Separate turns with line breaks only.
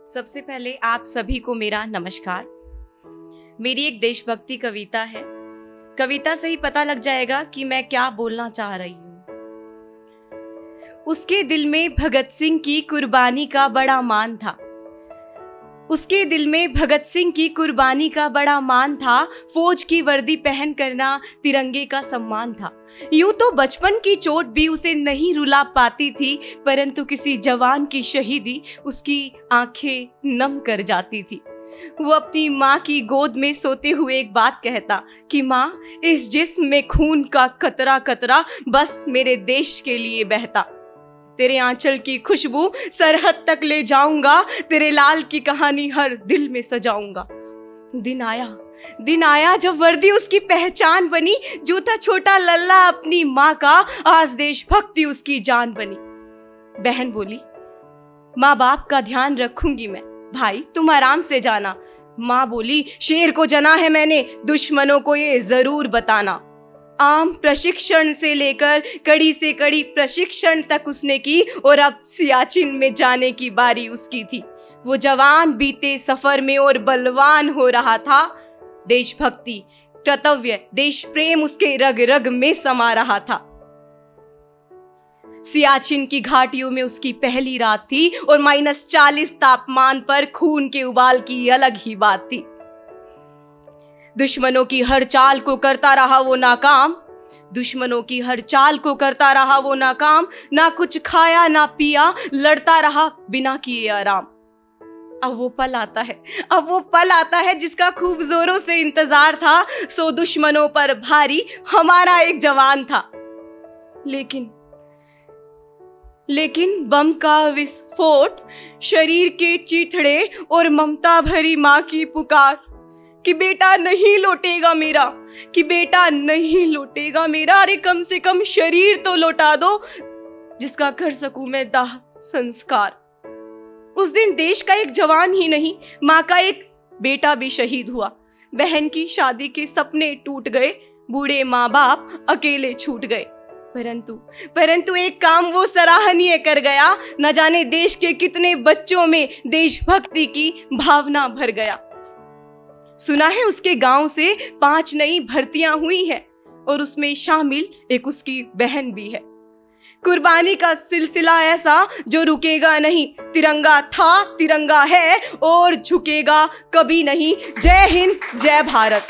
सबसे पहले आप सभी को मेरा नमस्कार। मेरी एक देशभक्ति कविता है। कविता से ही पता लग जाएगा कि मैं क्या बोलना चाह रही हूँ। उसके दिल में भगत सिंह की कुर्बानी का बड़ा मान था। उसके दिल में भगत सिंह की कुर्बानी का बड़ा मान था। फौज की वर्दी पहन करना तिरंगे का सम्मान था। यूं तो बचपन की चोट भी उसे नहीं रुला पाती थी, परंतु किसी जवान की शहीदी उसकी आंखें नम कर जाती थी। वो अपनी माँ की गोद में सोते हुए एक बात कहता कि माँ, इस जिस्म में खून का कतरा कतरा बस मेरे देश के लिए बहता। तेरे आंचल की खुशबू सरहद तक ले जाऊंगा, तेरे लाल की कहानी हर दिल में सजाऊंगा। दिन आया जब वर्दी उसकी पहचान बनी। जो था छोटा लल्ला अपनी माँ का, आज देशभक्ति उसकी जान बनी। बहन बोली, माँ बाप का ध्यान रखूंगी मैं, भाई तुम आराम से जाना। माँ बोली, शेर को जना है मैंने, दुश्मनों को ये जरूर बताना। आम प्रशिक्षण से लेकर कड़ी से कड़ी प्रशिक्षण तक उसने की, और अब सियाचिन में जाने की बारी उसकी थी। वो जवान बीते सफर में और बलवान हो रहा था। देशभक्ति, कर्तव्य, देश प्रेम उसके रग रग में समा रहा था। सियाचिन की घाटियों में उसकी पहली रात थी, और -40 तापमान पर खून के उबाल की अलग ही बात थी। दुश्मनों की हर चाल को करता रहा वो नाकाम। दुश्मनों की हर चाल को करता रहा वो नाकाम। ना कुछ खाया ना पिया, लड़ता रहा बिना किए आराम। अब वो पल आता है जिसका खूब जोरों से इंतजार था। सो दुश्मनों पर भारी हमारा एक जवान था। लेकिन बम का विस्फोट, शरीर के चीथड़े और ममता भरी माँ की पुकार कि बेटा नहीं लौटेगा मेरा, कि बेटा नहीं लौटेगा मेरा। अरे कम से कम शरीर तो लौटा दो जिसका कर सकूं मैं दाह संस्कार। उस दिन देश का एक जवान ही नहीं, माँ का एक बेटा भी शहीद हुआ। बहन की शादी के सपने टूट गए, बूढ़े माँ बाप अकेले छूट गए। परंतु एक काम वो सराहनीय कर गया। न जाने देश के कितने बच्चों में देशभक्ति की भावना भर गया। सुना है उसके गांव से 5 नई भर्तियां हुई हैं, और उसमें शामिल एक उसकी बहन भी है। कुर्बानी का सिलसिला ऐसा जो रुकेगा नहीं। तिरंगा था, तिरंगा है और झुकेगा कभी नहीं। जय हिंद, जय भारत।